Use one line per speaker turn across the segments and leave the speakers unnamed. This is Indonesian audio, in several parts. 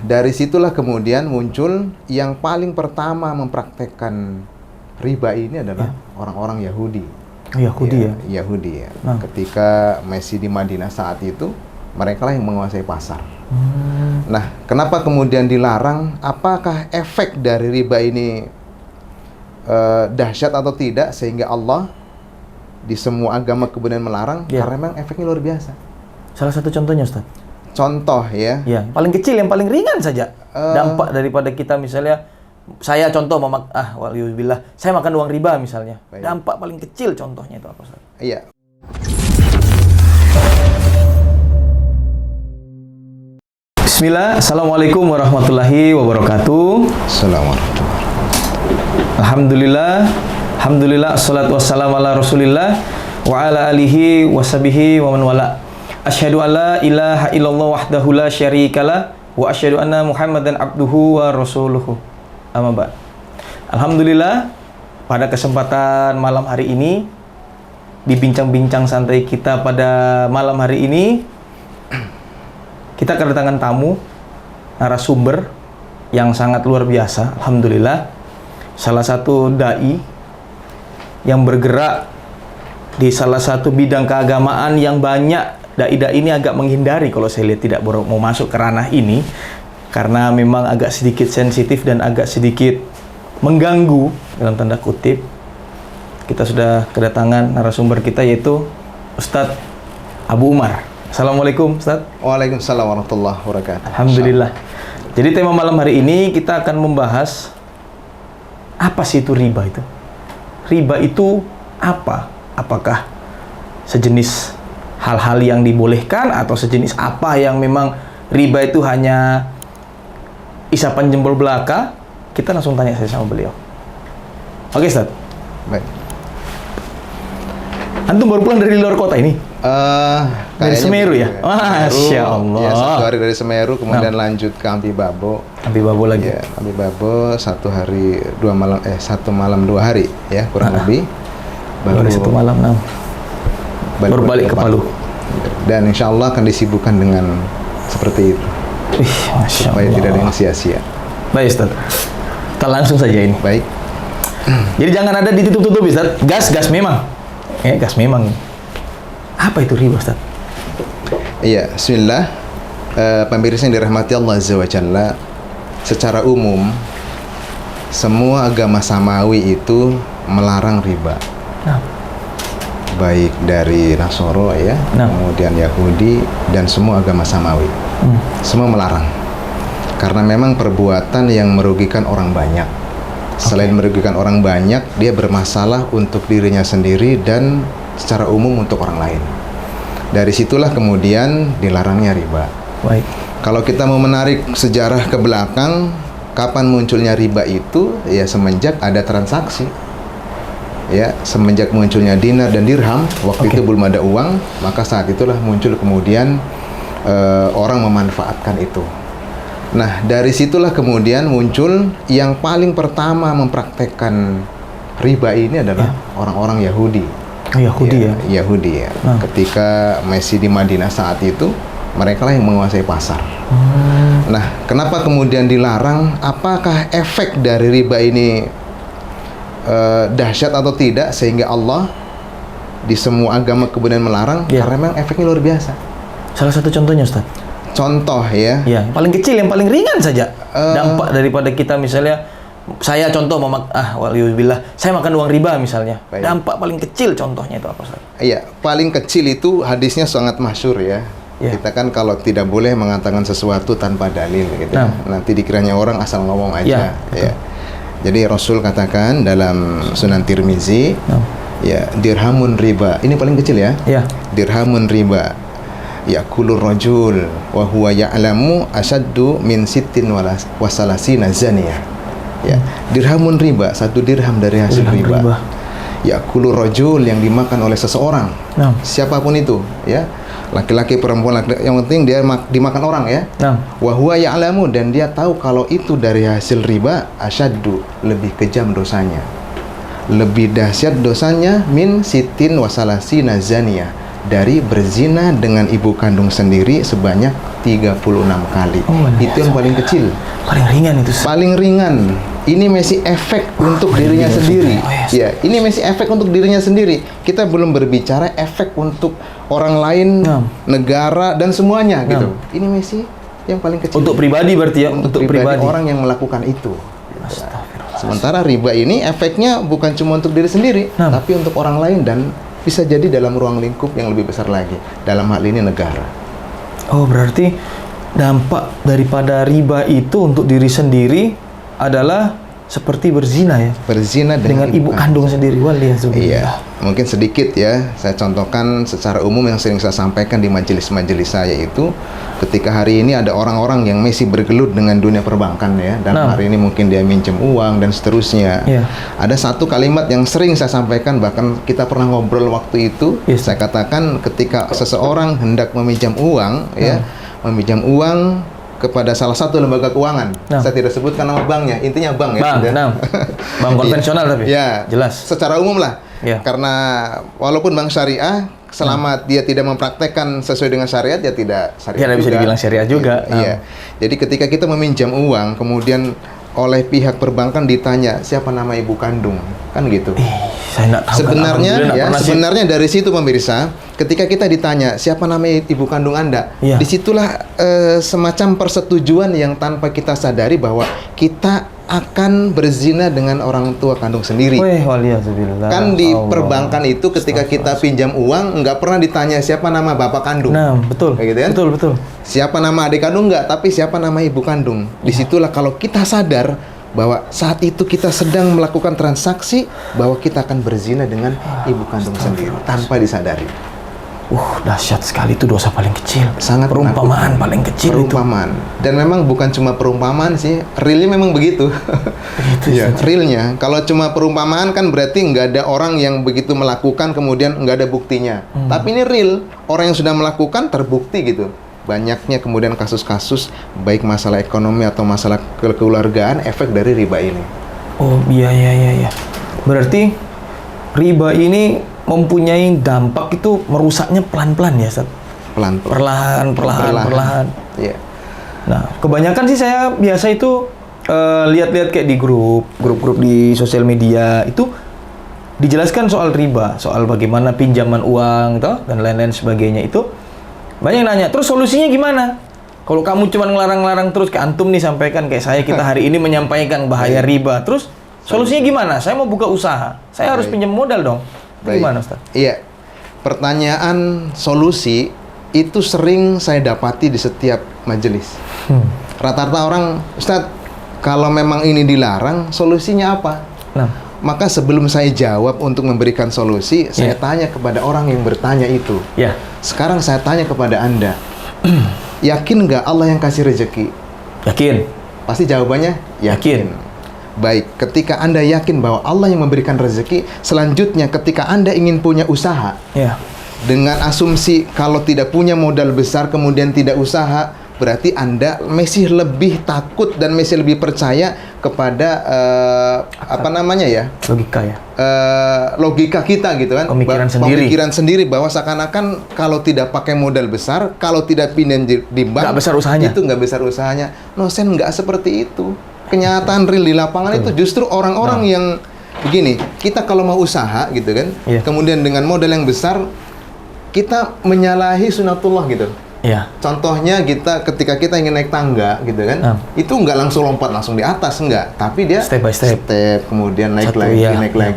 dari situlah kemudian muncul yang paling pertama mempraktekkan riba ini adalah orang-orang Yahudi.
Yahudi ya?
Yahudi ya. Ketika masih di Madinah saat itu, mereka lah yang menguasai pasar. Nah, kenapa kemudian dilarang? Apakah efek dari riba ini dahsyat atau tidak sehingga Allah di semua agama kemudian melarang? Karena memang efeknya luar biasa.
Salah satu contohnya, Ustaz?
Contoh ya.
Ya, paling kecil, yang paling ringan saja. Dampak daripada kita misalnya, saya contoh waliyubillah, saya makan uang riba misalnya. Baik. Dampak paling kecil contohnya itu apa, Ustaz?
Iya.
Bismillah, Assalamualaikum warahmatullahi wabarakatuh.
Assalamualaikum.
Alhamdulillah, assalatu wassalamu ala rasulillah wa ala alihi wa sahbihi wa man wala. Asyhadu an la ilaha illallah wahdahu la syarikalah wa asyhadu anna Muhammadan abduhu wa rasuluhu. Amma ba'd. Alhamdulillah, pada kesempatan malam hari ini, di bincang-bincang santai kita pada malam hari ini, kita kedatangan tamu, narasumber yang sangat luar biasa. Alhamdulillah, salah satu dai yang bergerak di salah satu bidang keagamaan yang banyak dai-dai ini agak menghindari kalau saya lihat, tidak mau masuk ke ranah ini karena memang agak sedikit sensitif dan agak sedikit mengganggu dalam tanda kutip. Kita sudah kedatangan narasumber kita, yaitu Ustadz Abu Umar. Assalamualaikum, Ustadz.
Waalaikumsalam warahmatullahi wabarakatuh.
Alhamdulillah. Jadi tema malam hari ini kita akan membahas apa sih itu riba itu? Riba itu apa? Apakah sejenis hal-hal yang dibolehkan atau sejenis apa yang memang riba itu hanya isapan jempol belaka? Kita langsung tanya saya sama beliau. Oke, Ustaz.
Baik.
Antum baru pulang dari luar kota ini? Dari Semeru ya? Masya Allah.
Ya, 1 hari dari Semeru, kemudian lanjut ke Ampi Babo.
Ampi Babo lagi?
Ya, Ampi Babo 1 hari 2 malam, 1 malam 2 hari ya, kurang lebih.
Baru 1 malam, baru balik ke Palu.
Dan insya Allah akan disibukkan dengan seperti itu.
Masya
supaya
Allah.
tidak ada yang sia-sia.
Baik, Ustaz. Kita langsung saja ini.
Baik.
Jadi jangan ada ditutup-tutup, Ustaz. Gas memang. Gas memang. Apa itu riba, Ustaz?
Iya, bismillah. Pemirsa yang dirahmati Allah Azza wa Jalla, secara umum semua agama samawi itu melarang riba. Baik dari Nasoro ya, kemudian Yahudi dan semua agama samawi. Semua melarang. Karena memang perbuatan yang merugikan orang banyak. Selain merugikan orang banyak, dia bermasalah untuk dirinya sendiri dan secara umum untuk orang lain. Dari situlah kemudian dilarangnya riba.
Baik.
Kalau kita mau menarik sejarah ke belakang, kapan munculnya riba itu? Ya semenjak ada transaksi. Ya, semenjak munculnya dinar dan dirham, waktu itu belum ada uang, maka saat itulah muncul kemudian orang memanfaatkan itu. Nah, dari situlah kemudian muncul yang paling pertama mempraktekkan riba ini adalah orang-orang Yahudi.
Yahudi ya?
Yahudi ya. Ketika masih di Madinah saat itu, mereka lah yang menguasai pasar. Nah, kenapa kemudian dilarang? Apakah efek dari riba ini dahsyat atau tidak sehingga Allah di semua agama kemudian melarang? Karena memang efeknya luar biasa.
Salah satu contohnya, Ustaz?
Contoh ya.
Yang paling kecil, yang paling ringan saja. Dampak daripada kita misalnya, saya contoh waliyubillah, saya makan uang riba misalnya. Baik. Dampak paling kecil contohnya itu apa, Ustaz?
Iya, paling kecil itu hadisnya sangat masyhur ya. Kita kan kalau tidak boleh mengatakan sesuatu tanpa dalil gitu. Nanti dikiranya orang asal ngomong aja. Ya. Jadi Rasul katakan dalam Sunan Tirmizi, ya dirhamun riba. Ini paling kecil ya. Dirhamun riba. Ya'kulur rajul wa huwa ya'lamu asyaddu min sittin wa salasina zaniyah. Ya, dirhamun riba, 1 dirham dari hasil riba. Ya'kulur rajul, yang dimakan oleh seseorang. Siapapun itu, ya. Laki-laki, perempuan, yang penting dia dimakan orang ya. Wa huwa ya'lamu, dan dia tahu kalau itu dari hasil riba, asyaddu, lebih kejam dosanya. Lebih dahsyat dosanya min sittin wa salasina zaniyah, dari berzina dengan ibu kandung sendiri sebanyak 36 kali. Itu yang paling kecil.
Paling ringan itu.
Paling ringan. Ini masih efek untuk dirinya sendiri. Ya, ini masih efek untuk dirinya sendiri. Kita belum berbicara efek untuk orang lain, negara dan semuanya gitu. Ini masih yang paling kecil.
Untuk pribadi berarti ya, untuk pribadi
orang yang melakukan itu. Sementara riba ini efeknya bukan cuma untuk diri sendiri, tapi untuk orang lain dan bisa jadi dalam ruang lingkup yang lebih besar lagi. Dalam hal ini negara.
Oh, berarti dampak daripada riba itu untuk diri sendiri adalah seperti berzina ya?
Berzina
dengan ibu kandung sendiri.
Iya, mungkin sedikit ya. Saya contohkan secara umum yang sering saya sampaikan di majelis-majelis saya itu, ketika hari ini ada orang-orang yang masih bergelut dengan dunia perbankan ya, dan hari ini mungkin dia minjem uang dan seterusnya. Ada satu kalimat yang sering saya sampaikan, bahkan kita pernah ngobrol waktu itu. Saya katakan ketika seseorang hendak meminjam uang, ya, meminjam uang kepada salah satu lembaga keuangan. Saya tidak sebutkan nama banknya, intinya bank ya.
Bank konvensional tapi.
Ya,
jelas.
Secara umum lah. Karena walaupun bank syariah, selama dia tidak mempraktekkan sesuai dengan syariat, ya tidak syariah.
Tidak bisa dibilang syariah juga.
Iya. Jadi ketika kita meminjam uang, kemudian oleh pihak perbankan ditanya siapa nama ibu kandung, kan gitu.
Saya nggak tahu.
Sebenarnya dari situ pemirsa, ketika kita ditanya siapa nama ibu kandung Anda, disitulah semacam persetujuan yang tanpa kita sadari bahwa kita akan berzina dengan orang tua kandung sendiri. Kan di perbankan itu ketika kita pinjam uang nggak pernah ditanya siapa nama bapak kandung.
Betul.
Kayak gitu kan?
Betul.
Siapa nama adik kandung nggak, tapi siapa nama ibu kandung. Disitulah kalau kita sadar bahwa saat itu kita sedang melakukan transaksi, bahwa kita akan berzina dengan ibu kandung sendiri tanpa disadari.
Dahsyat sekali, itu dosa paling kecil.
Sangat
perumpamaan paling kecil.
Perumpamaan. Dan memang bukan cuma perumpamaan sih, realnya memang begitu. Ya, realnya. Kalau cuma perumpamaan kan berarti nggak ada orang yang begitu melakukan kemudian nggak ada buktinya. Tapi ini real, orang yang sudah melakukan terbukti gitu. Banyaknya kemudian kasus-kasus baik masalah ekonomi atau masalah kekeluargaan efek dari riba ini.
Oh iya. Berarti riba ini mempunyai dampak itu merusaknya pelan-pelan ya, Ustaz? Perlahan.
Iya.
Nah, kebanyakan sih saya biasa itu lihat-lihat kayak di grup di sosial media itu dijelaskan soal riba, soal bagaimana pinjaman uang dan lain-lain sebagainya itu. Banyak yang nanya, terus solusinya gimana? Kalau kamu cuma ngelarang-larang terus, kayak antum nih sampaikan, kayak saya, kita hari ini menyampaikan bahaya riba, terus solusinya gimana? Saya mau buka usaha, saya harus pinjam modal dong. Gimana, Ustaz?
Iya, pertanyaan solusi itu sering saya dapati di setiap majelis. Rata-rata orang, Ustaz, kalau memang ini dilarang, solusinya apa? Maka sebelum saya jawab untuk memberikan solusi, saya tanya kepada orang yang bertanya itu. Sekarang saya tanya kepada Anda, yakin nggak Allah yang kasih rezeki?
Yakin.
Pasti jawabannya yakin. Baik, ketika Anda yakin bahwa Allah yang memberikan rezeki, selanjutnya ketika Anda ingin punya usaha, dengan asumsi kalau tidak punya modal besar kemudian tidak usaha, berarti Anda masih lebih takut dan masih lebih percaya kepada logika kita gitu kan, pemikiran sendiri bahwa seakan-akan kalau tidak pakai modal besar, kalau tidak pinjam di bank,
nggak besar usahanya.
Itu nggak besar usahanya. Sen, nggak seperti itu. Kenyataan real di lapangan itu justru orang-orang yang begini, kita kalau mau usaha gitu kan, kemudian dengan modal yang besar, kita menyalahi sunatullah gitu. Contohnya ketika kita ingin naik tangga gitu kan, itu nggak langsung lompat langsung di atas, enggak, tapi dia
step by step,
kemudian naik lagi,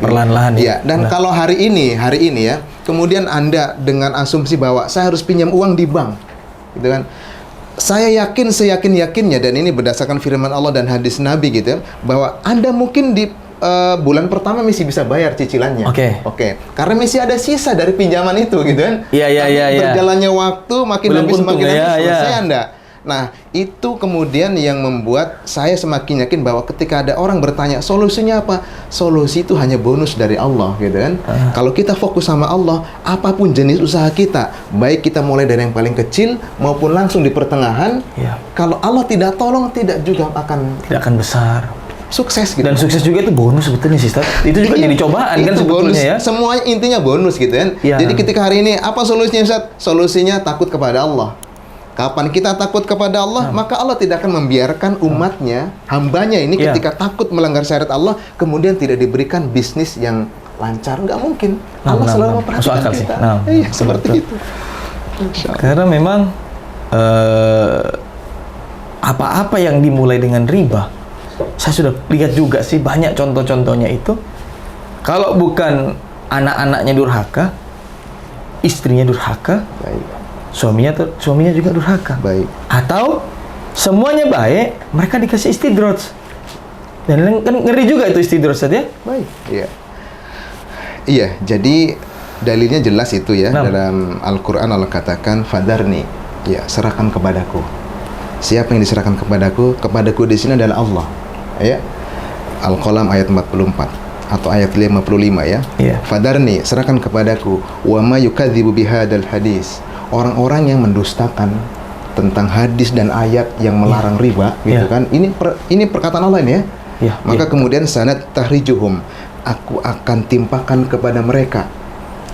perlahan-lahan.
Dan kalau hari ini ya, kemudian Anda dengan asumsi bahwa saya harus pinjam uang di bank, gitu kan. Saya yakin seyakin-yakinnya, dan ini berdasarkan firman Allah dan hadis Nabi gitu ya, bahwa Anda mungkin di bulan pertama masih bisa bayar cicilannya. Oke. Karena masih ada sisa dari pinjaman itu gitu kan. Berjalannya waktu makin habis selesai Anda. Nah, itu kemudian yang membuat saya semakin yakin bahwa ketika ada orang bertanya, solusinya apa? Solusi itu hanya bonus dari Allah, gitu kan? Kalau kita fokus sama Allah, apapun jenis usaha kita, baik kita mulai dari yang paling kecil maupun langsung di pertengahan, kalau Allah tidak tolong, tidak akan
besar.
sukses gitu.
Dan sukses juga itu bonus sebetulnya sih, Ustaz. Itu juga jadi cobaan kan
itu
sebetulnya
bonus.
ya.
Semua intinya bonus gitu kan.
Iya.
Jadi ketika hari ini apa solusinya, Ustaz? Solusinya takut kepada Allah. Kapan kita takut kepada Allah, maka Allah tidak akan membiarkan umatnya, hambanya ini ketika takut melanggar syariat Allah, kemudian tidak diberikan bisnis yang lancar. Nggak mungkin. Allah selalu memperhatikan kita. Iya, seperti itu.
Karena memang apa-apa yang dimulai dengan riba, saya sudah lihat juga sih banyak contoh-contohnya itu. Kalau bukan anak-anaknya durhaka, istrinya durhaka,
Baik.
suaminya juga durhaka.
Baik.
Atau semuanya baik, mereka dikasih istidraj. Dan kan ngeri juga itu istidraj ya.
Baik. Iya. Iya, jadi dalilnya jelas itu ya. Dalam Al-Qur'an Allah katakan fadarni, ya, serahkan kepadaku. Siapa yang diserahkan kepadaku? Kepadaku di sini adalah Allah. Ya. Al-Qalam ayat 44 atau ayat 55 ya.
Iya.
Fadarni, serahkan kepadaku wa ma yukadzibu bihadzal hadis. Orang-orang yang mendustakan tentang hadis dan ayat yang melarang riba gitu kan. Ini perkataan Allah ini ya. Maka kemudian sanad tahrijuhum, aku akan timpakan kepada mereka.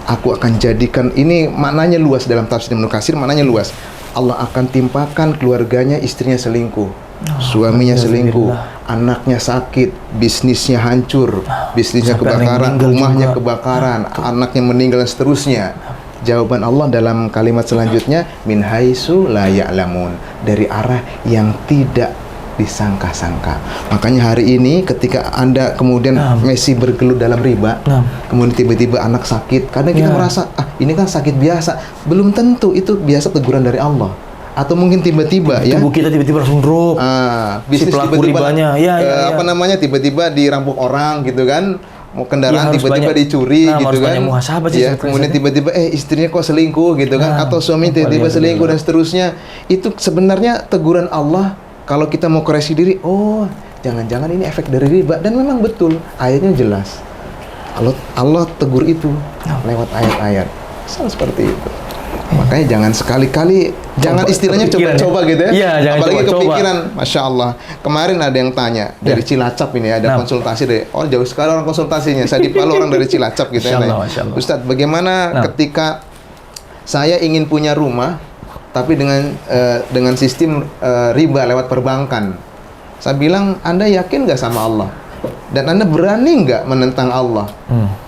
Aku akan jadikan, ini maknanya luas dalam tafsir Ibnu Katsir, maknanya luas. Allah akan timpakan keluarganya, istrinya selingkuh, suaminya selingkuh, anaknya sakit, bisnisnya hancur, bisnisnya kebakaran, rumahnya kebakaran, anaknya meninggal dan seterusnya. Jawaban Allah dalam kalimat selanjutnya, min haitsu la ya'lamun, dari arah yang tidak disangka-sangka. Makanya hari ini ketika Anda kemudian masih bergelut dalam riba, kemudian tiba-tiba anak sakit, kadang kita merasa, ini kan sakit biasa. Belum tentu itu biasa teguran dari Allah. Atau mungkin tiba-tiba ya
tubuh kita tiba-tiba langsung drop.
Bisnis
si pelaku
tiba-tiba
ribanya.
apa namanya, tiba-tiba dirampok orang gitu kan. Mau kendaraan tiba-tiba dicuri gitu kan. Ya, kemudian tiba-tiba istrinya kok selingkuh gitu kan, atau suami tiba-tiba selingkuh dan seterusnya. Itu sebenarnya teguran Allah. Kalau kita mau koreksi diri, oh jangan-jangan ini efek dari riba. Dan memang betul, ayatnya jelas. Allah tegur itu lewat ayat-ayat. Seperti itu. Makanya jangan sekali-kali, jangan istilahnya coba-coba gitu ya.
Iya, jangan
apalagi
coba-coba.
kepikiran, Masya Allah. Kemarin ada yang tanya dari Cilacap ini, ada konsultasi dari, jauh sekali orang konsultasinya. Saya di Palu, orang dari Cilacap gitu ya. Ustadz, bagaimana ketika saya ingin punya rumah, tapi dengan sistem riba lewat perbankan? Saya bilang, Anda yakin nggak sama Allah? Dan Anda berani nggak menentang Allah?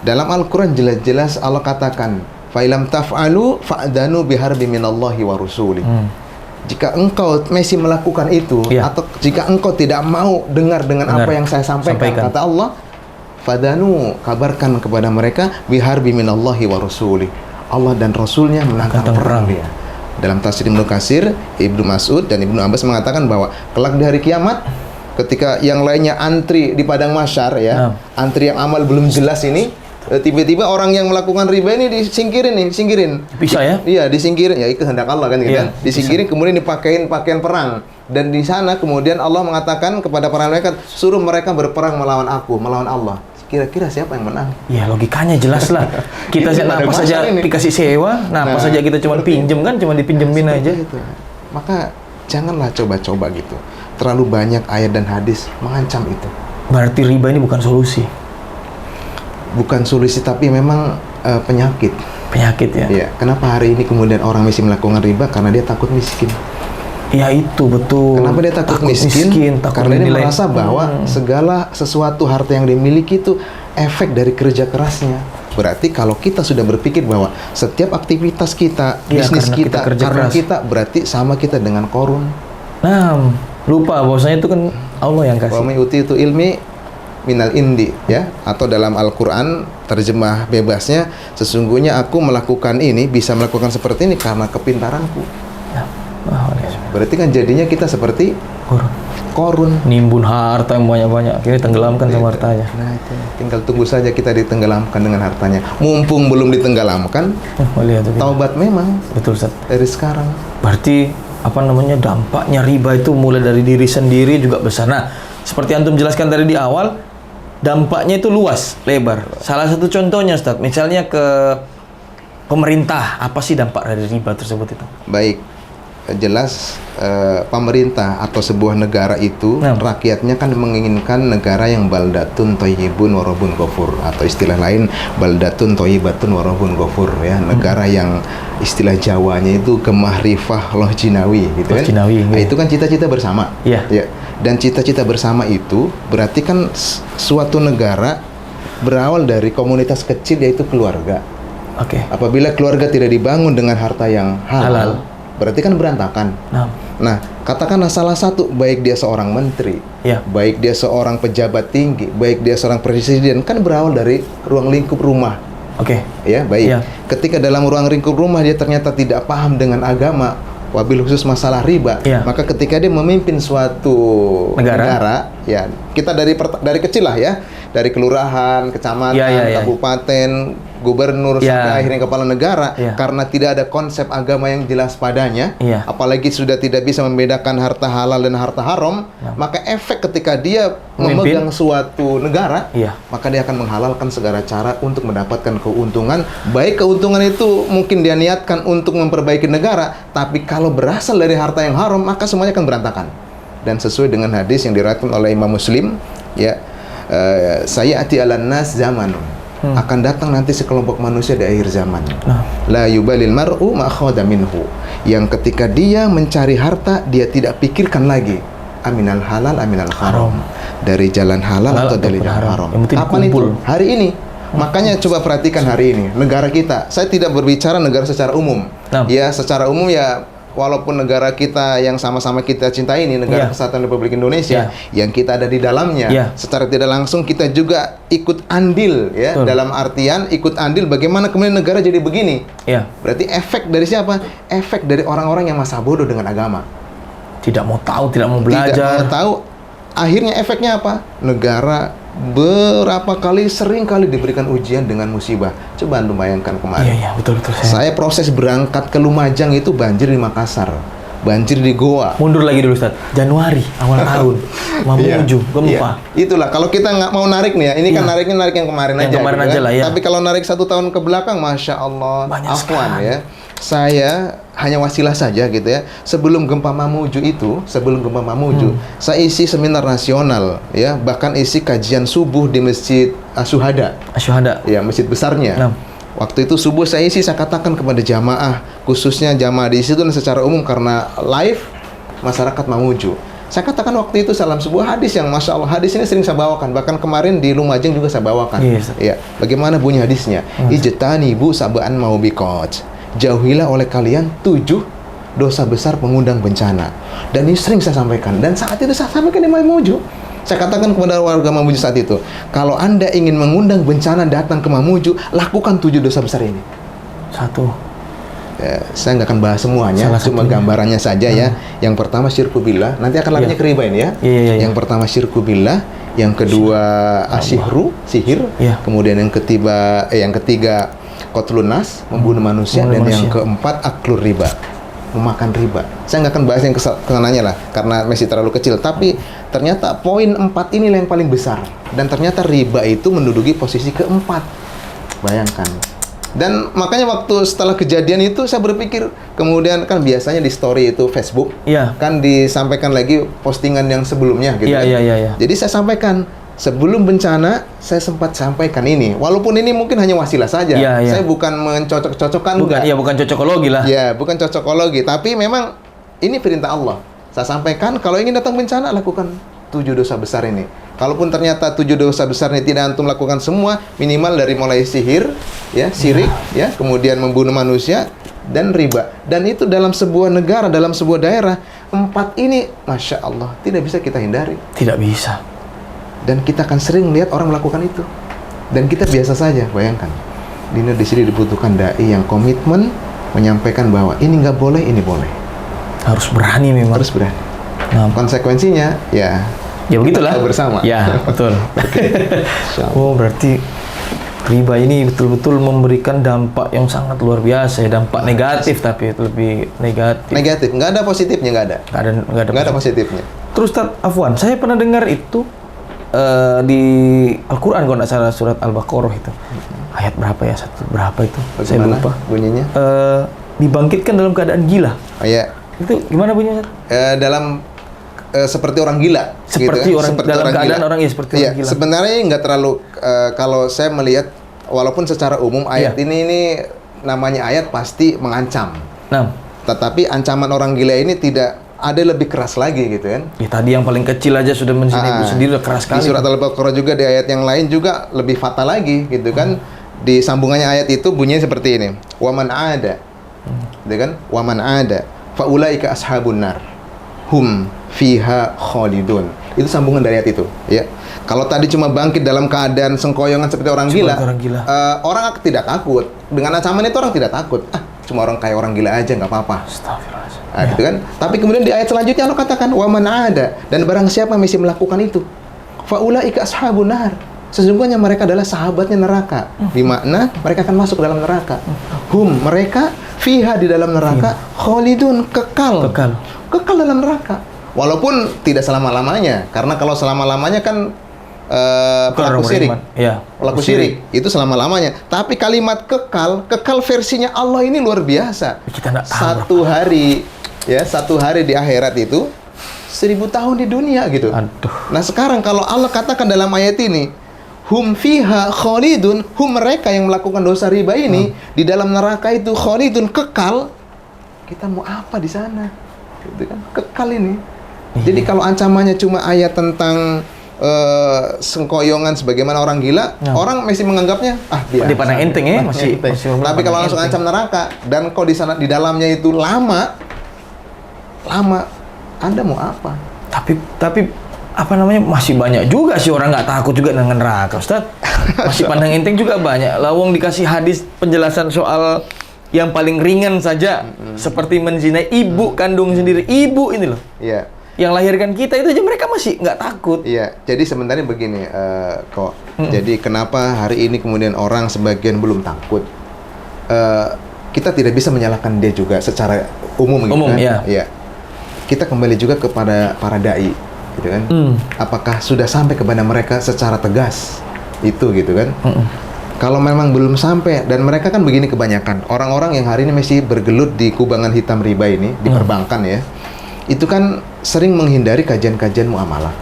Dalam Al-Quran jelas-jelas Allah katakan, fa'ilam taf'alu fa'danu biharbi minallahi wa rusuli. Jika engkau masih melakukan itu, atau jika engkau tidak mau dengar dengan apa yang saya sampaikan, kata Allah, fadanu, kabarkan kepada mereka biharbi minallahi wa rusuli. Allah dan Rasulnya menantang perang dia. Dalam tafsir Ibnu Katsir, Ibnu Mas'ud dan Ibnu Abbas mengatakan bahwa kelak di hari kiamat, ketika yang lainnya antri di padang mahsyar ya, antri yang amal belum jelas ini, tiba-tiba orang yang melakukan riba ini disingkirin. Bisa ya? Iya, disingkirin. Ya itu kehendak Allah kan gitu kan. Disingkirin kemudian dipakein pakaian perang. Dan di sana kemudian Allah mengatakan kepada para malaikat, suruh mereka berperang melawan aku, melawan Allah. Kira-kira siapa yang menang? Ya logikanya jelas lah. Kita apa saja dikasih sewa, apa saja kita cuma pinjem kan, cuma dipinjemin aja. Itu. Maka janganlah coba-coba gitu. Terlalu banyak ayat dan hadis mengancam itu. Berarti riba ini bukan solusi. Bukan solusi, tapi memang penyakit. Penyakit ya? Iya. Kenapa hari ini kemudian orang masih melakukan riba? Karena dia takut miskin. Ya itu betul. Kenapa dia takut miskin? Karena dia merasa bahwa segala sesuatu harta yang dimiliki itu efek dari kerja kerasnya. Berarti kalau kita sudah berpikir bahwa setiap aktivitas kita, bisnis kita, karena kita, berarti sama kita dengan korun. Nah, lupa bahwasanya itu kan Allah yang kasih. Wa may utitu ilmi minal indi ya, atau dalam Al-Qur'an terjemah bebasnya, sesungguhnya aku melakukan ini, bisa melakukan seperti ini karena kepintaranku. Berarti kan jadinya kita seperti korun, nimbun harta yang banyak-banyak, akhirnya tenggelamkan sama hartanya. Nah itu, tinggal tunggu saja kita ditenggelamkan dengan hartanya. Mumpung belum ditenggelamkan, taubat memang. Betul, Ustaz. Dari sekarang. Berarti apa namanya, dampaknya riba itu mulai dari diri sendiri juga besar. Nah, seperti antum jelaskan tadi di awal, dampaknya itu luas, lebar. Salah satu contohnya, Ustaz, misalnya ke pemerintah, apa sih dampak dari riba tersebut itu? Baik. jelas pemerintah atau sebuah negara itu rakyatnya kan menginginkan negara yang baldatun thayyibun wa rabbun ghafur, atau istilah lain baldatun thayyibatun wa rabbun ghafur ya, negara yang istilah Jawanya itu gemah rifah loh jinawi gitu kan. Nah, itu kan cita-cita bersama. Ya. Dan cita-cita bersama itu berarti kan suatu negara berawal dari komunitas kecil yaitu keluarga. Apabila keluarga tidak dibangun dengan harta yang halal, berarti kan berantakan. Nah, katakanlah salah satu, baik dia seorang menteri, baik dia seorang pejabat tinggi, baik dia seorang presiden, kan berawal dari ruang lingkup rumah. Ya, baik. Ketika dalam ruang lingkup rumah dia ternyata tidak paham dengan agama, wabil khusus masalah riba, maka ketika dia memimpin suatu negara, ya kita dari kecil lah ya, dari kelurahan, kecamatan, kabupaten, gubernur sampai akhirnya kepala negara, karena tidak ada konsep agama yang jelas padanya, apalagi sudah tidak bisa membedakan harta halal dan harta haram, maka efek ketika dia memegang suatu negara, maka dia akan menghalalkan segala cara untuk mendapatkan keuntungan, baik keuntungan itu mungkin dia niatkan untuk memperbaiki negara, tapi kalau berasal dari harta yang haram, maka semuanya akan berantakan. Dan sesuai dengan hadis yang diriwayatkan oleh Imam Muslim, ya, sayati 'alan nas zamanun, akan datang nanti sekelompok manusia di akhir zaman, la yubalil mar'u ma akhadha minhu, yang ketika dia mencari harta dia tidak pikirkan lagi aminal halal aminal haram, dari jalan halal atau dari jalan haram. Kapan itu? Hari ini. Makanya coba perhatikan hari ini negara kita. Saya tidak berbicara negara secara umum. Ya, secara umum ya, walaupun negara kita yang sama-sama kita cintai ini, Negara Kesatuan Republik Indonesia, yang kita ada di dalamnya, secara tidak langsung kita juga ikut andil ya, dalam artian ikut andil bagaimana kemudian negara jadi begini. Berarti efek dari siapa? Efek dari orang-orang yang masa bodoh dengan agama. Tidak mau tahu, tidak mau belajar. Tidak mau tahu. Akhirnya efeknya apa? Negara sering kali diberikan ujian dengan musibah. Coba Anda bayangkan kemarin.
Betul.
Saya proses berangkat ke Lumajang itu banjir di Makassar, banjir di Goa.
Mundur lagi dulu Ustaz. Januari awal tahun, Mamuju, gempa.
Itulah kalau kita nggak mau narik nih ya, ini kan narik yang kemarin aja.
Kemarin aja lah ya.
Tapi kalau narik 1 tahun ke belakang, masya Allah, afwan ya. Saya hanya wasilah saja gitu ya. Sebelum gempa Mamuju, saya isi seminar nasional ya, bahkan isi kajian subuh di Masjid Asyuhada. Ya, masjid besarnya. Waktu itu subuh saya isi, saya katakan kepada jamaah, khususnya jamaah di situ dan secara umum karena live masyarakat Mamuju. Saya katakan waktu itu salam sebuah hadis yang masya Allah, hadis ini sering saya bawakan, bahkan kemarin di Lumajang juga saya bawakan. Ya, bagaimana bunyi hadisnya? Ijtanibu sab'an maubiqat. Jauhilah oleh kalian 7 dosa besar pengundang bencana. Dan ini sering saya sampaikan, dan saat itu saya sampaikan di Mamuju. Saya katakan kepada warga Mamuju saat itu, kalau Anda ingin mengundang bencana datang ke Mamuju, lakukan 7 dosa besar ini. Ya, saya nggak akan bahas semuanya, cuma gambarannya saja ya. Yang pertama syirku billah, nanti akan larinya ke riba ini ya. Yang pertama syirku billah, yang kedua sihir, kemudian yang ketiga qatlun nas, membunuh manusia, dan yang keempat aklur riba, memakan riba. Saya nggak akan bahas yang kesananya lah, karena masih terlalu kecil. Tapi ternyata poin 4 ini yang paling besar, dan ternyata riba itu menduduki posisi keempat. Bayangkan. Dan makanya waktu setelah kejadian itu saya berpikir, kemudian kan biasanya di story itu Facebook, kan disampaikan lagi postingan yang sebelumnya gitu. Jadi saya sampaikan, sebelum bencana, saya sempat sampaikan ini. Walaupun ini mungkin hanya wasilah saja. Saya bukan mencocok-cocokkan.
Bukan cocokologi lah.
Ya, bukan cocokologi. Tapi memang ini perintah Allah. Saya sampaikan, kalau ingin datang bencana, lakukan 7 dosa besar ini. Kalaupun ternyata 7 dosa besar ini tidak antum lakukan semua, minimal dari mulai sihir, ya, syirik, ya, kemudian membunuh manusia, dan riba. Dan itu dalam sebuah negara, dalam sebuah daerah, 4 ini, Masya Allah, tidak bisa kita hindari.
Tidak bisa.
Dan kita akan sering melihat orang melakukan itu. Dan kita biasa saja, bayangkan. Di sini dibutuhkan dai yang komitmen menyampaikan bahwa ini nggak boleh, ini boleh.
Harus berani memang.
Harus berani. Konsekuensinya, ya
begitulah.
Bersama.
Ya, betul. Oh, berarti riba ini betul-betul memberikan dampak yang sangat luar biasa ya. Dampak negatif, tapi lebih negatif. Nggak ada positifnya, nggak ada positifnya. Terus Ustaz Afwan, saya pernah dengar itu di Al-Quran kalau nggak salah, surat Al-Baqarah itu ayat berapa ya, berapa itu? Bagaimana? Saya lupa
bunyinya.
Dibangkitkan dalam keadaan gila. Itu gimana bunyinya?
Dalam seperti orang gila.
Seperti
gitu,
orang
seperti
dalam
orang
keadaan
gila.
orang ya seperti
Iya,
orang gila.
sebenarnya nggak terlalu kalau saya melihat walaupun secara umum ayat ini namanya ayat pasti mengancam.
Nah,
Tetapi ancaman orang gila ini tidak ada lebih keras lagi gitu kan.
ya tadi yang paling kecil aja sudah menzina ibu sendiri udah keras sekali.
Di surat Al-Baqarah juga di ayat yang lain juga lebih fatal lagi gitu kan. Di sambungannya ayat itu bunyinya seperti ini. Waman ada. Gitu kan? Waman ada faulaika ashabun nar. Hum fiha khalidun. Itu sambungan dari ayat itu, ya. Kalau tadi cuma bangkit dalam keadaan sengkoyongan seperti orang gila, orang tidak takut. Dengan ancaman itu orang tidak takut. Cuma orang kayak orang gila aja nggak apa-apa.
Astagfirullahaladzim.
Gitu kan. Tapi kemudian di ayat selanjutnya Allah katakan waman ada, dan barang siapa yang masih melakukan itu, faulaika ashabun nar. Sesungguhnya mereka adalah sahabatnya neraka. Di makna mereka akan masuk dalam neraka. Hum, mereka fiha di dalam neraka khalidun, kekal dalam neraka. Walaupun tidak selama-lamanya, karena kalau selama-lamanya kan pelaku syirik.
Ya,
Pelaku syirik itu selama-lamanya. Tapi kalimat kekal versinya Allah ini luar biasa.
Kita nggak tahu.
Satu hari di akhirat itu 1000 tahun di dunia gitu.
Aduh.
Nah sekarang kalau Allah katakan dalam ayat ini, hum fiha khalidun, hum mereka yang melakukan dosa riba ini di dalam neraka itu khalidun, kekal. Kita mau apa di sana? Gitu kan? Kekal ini. Jadi kalau ancamannya cuma ayat tentang sengkoyongan sebagaimana orang gila, orang masih menganggapnya biasa.
Dipandang enteng ya, masih
Tapi kalau langsung ancam neraka dan kok di sana di dalamnya itu lama, Anda mau apa?
Tapi apa namanya, masih banyak juga sih orang nggak takut juga dengan neraka, Ustaz. Masih pandang enteng juga banyak. Lawang dikasih hadis penjelasan soal yang paling ringan saja, seperti menzinai ibu kandung sendiri, ibu ini loh.
Iya.
Yang lahirkan kita itu aja mereka masih nggak takut.
Iya, jadi sebenarnya begini kok. Jadi kenapa hari ini kemudian orang sebagian belum takut? Kita tidak bisa menyalahkan dia juga secara umum gitu kan? Iya. Kita kembali juga kepada para dai, gitu kan? Apakah sudah sampai kepada mereka secara tegas itu gitu kan? Kalau memang belum sampai, dan mereka kan begini kebanyakan orang-orang yang hari ini masih bergelut di kubangan hitam riba ini di perbankan ya. Itu kan sering menghindari kajian-kajian muamalah.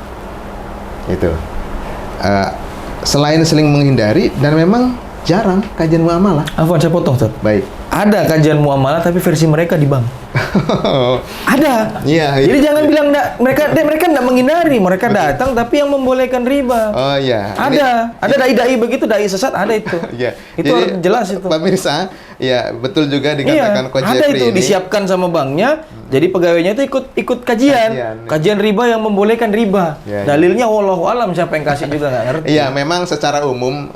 Itu. Selain sering menghindari, dan memang jarang kajian muamalah.
Afwan, saya potong, Ustaz.
Baik.
Ada kajian muamalah tapi versi mereka di bank. Ada.
Iya.
Jadi jangan bilang mereka enggak menghindari, mereka datang tapi yang membolehkan riba.
Oh iya.
Ada dai-dai begitu, dai sesat ada itu.
Iya.
Itu jadi, jelas itu.
Pemirsa, ya betul juga dikatakan Coach
ada
Jeffrey
itu
ini.
disiapkan sama banknya. Jadi pegawainya itu ikut kajian riba yang membolehkan riba. Dalilnya wallahu alam, siapa yang kasih juga nggak ngerti.
Iya, memang secara umum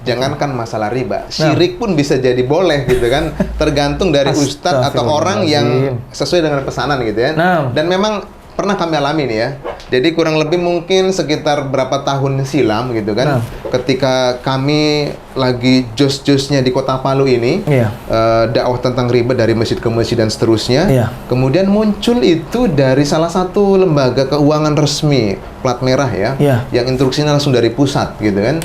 jangankan masalah riba, syirik pun bisa jadi boleh gitu kan, tergantung dari ustadz atau orang yang sesuai dengan pesanan gitu ya. Dan memang pernah kami alami nih ya. Jadi kurang lebih mungkin sekitar berapa tahun silam gitu kan, ketika kami lagi jos-josnya di Kota Palu ini, dakwah tentang riba dari masjid ke masjid dan seterusnya. Kemudian muncul itu dari salah satu lembaga keuangan resmi plat merah ya, yang instruksinya langsung dari pusat gitu kan.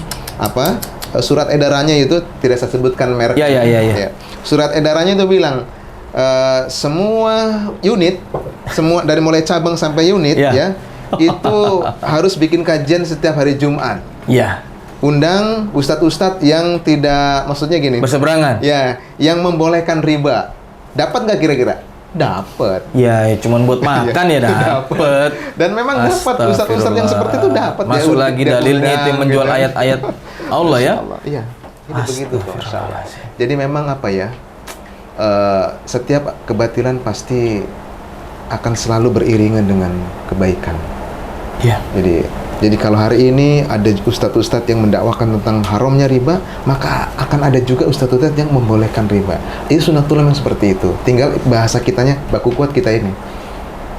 Surat edarannya itu tidak saya sebutkan merek. Ya. Surat edarannya itu bilang semua unit, semua dari mulai cabang sampai unit ya, itu harus bikin kajian setiap hari Jumat. Undang ustadz-ustadz yang tidak, maksudnya gini,
berseberangan.
Ya, yang membolehkan riba. Dapat nggak kira-kira? Dapat.
Ya, cuman buat makan ya dapat.
Dan memang dapat, ustadz-ustadz yang seperti itu dapat.
Masuk lagi dalilnya itu yang menjual ayat-ayat Allah ya.
Iya, itu begitu kok. Jadi memang apa ya? Setiap kebatilan pasti akan selalu beriringan dengan kebaikan. Jadi kalau hari ini ada ustadz-ustadz yang mendakwakan tentang haramnya riba, maka akan ada juga ustadz-ustadz yang membolehkan riba. Itu sunatullah yang seperti itu. Tinggal bahasa kitanya, baku kuat kita ini.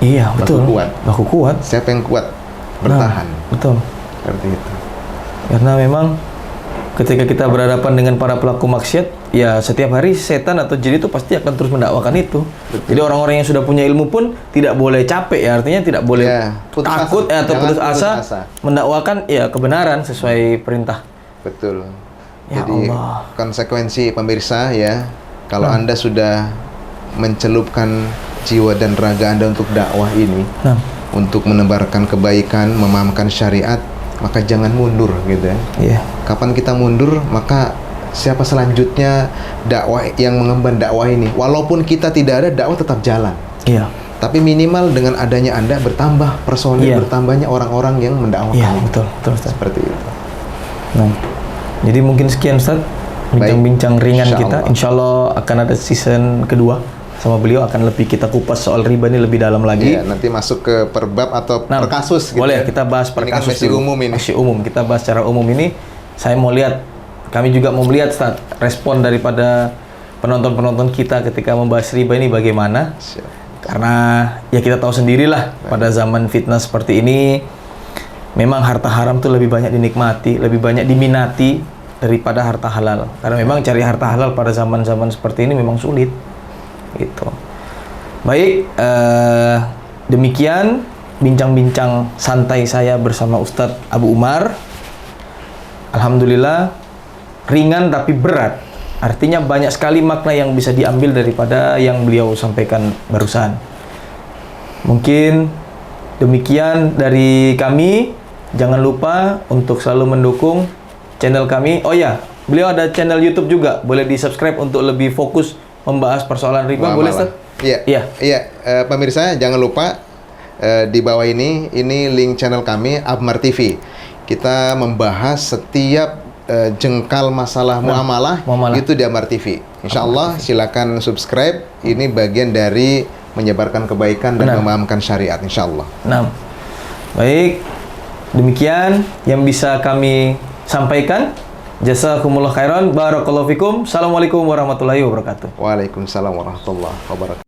Iya, betul. Baku kuat.
Siapa yang kuat bertahan.
Betul.
Seperti itu.
Karena memang ketika kita berhadapan dengan para pelaku maksiat, ya setiap hari setan atau jin itu pasti akan terus mendakwakan itu. Jadi orang-orang yang sudah punya ilmu pun tidak boleh capek ya, artinya tidak boleh takut atau putus asa mendakwakan ya kebenaran sesuai perintah.
Betul.
Ya
jadi
Allah.
Konsekuensi pemirsa ya, kalau Anda sudah mencelupkan jiwa dan raga Anda untuk dakwah ini, untuk menebarkan kebaikan, memahamkan syariat, maka jangan mundur gitu ya. Kapan kita mundur, maka siapa selanjutnya dakwah yang mengemban dakwah ini? Walaupun kita tidak ada, dakwah tetap jalan. Tapi minimal dengan adanya Anda bertambah personil, bertambahnya orang-orang yang mendakwakan.
Betul Ustaz.
Seperti itu.
Nah, jadi mungkin sekian Ustaz bincang-bincang ringan kita. Insya Allah akan ada season kedua sama beliau, akan lebih kita kupas soal riba ini lebih dalam lagi.
Nanti masuk ke per bab atau per kasus gitu.
Boleh, kita bahas per kasus.
Masih umum ini.
Masih umum, kita bahas secara umum ini. Saya mau lihat, kami juga mau melihat Ustaz, respon daripada penonton-penonton kita ketika membahas riba ini bagaimana. Karena ya kita tahu sendirilah pada zaman fitnah seperti ini, memang harta haram tuh lebih banyak dinikmati, lebih banyak diminati daripada harta halal. Karena memang cari harta halal pada zaman-zaman seperti ini memang sulit. Gitu. Baik, demikian bincang-bincang santai saya bersama Ustadz Abu Umar. Alhamdulillah ringan tapi berat. Artinya banyak sekali makna yang bisa diambil daripada yang beliau sampaikan barusan. Mungkin demikian dari kami. Jangan lupa untuk selalu mendukung channel kami. Oh ya, beliau ada channel YouTube juga. Boleh di-subscribe untuk lebih fokus membahas persoalan riba. Boleh, Ustaz?
Iya. Pemirsa, jangan lupa di bawah ini link channel kami, Abmar TV. Kita membahas setiap jengkal masalah muamalah itu di Abmar TV. Insya Allah silakan subscribe. Ini bagian dari menyebarkan kebaikan dan memahamkan syariat. Insya Allah.
Baik, demikian yang bisa kami sampaikan. Jazakumullah khairan. Barakallahu fikum. Assalamualaikum warahmatullahi wabarakatuh.
Waalaikumsalam warahmatullahi wabarakatuh.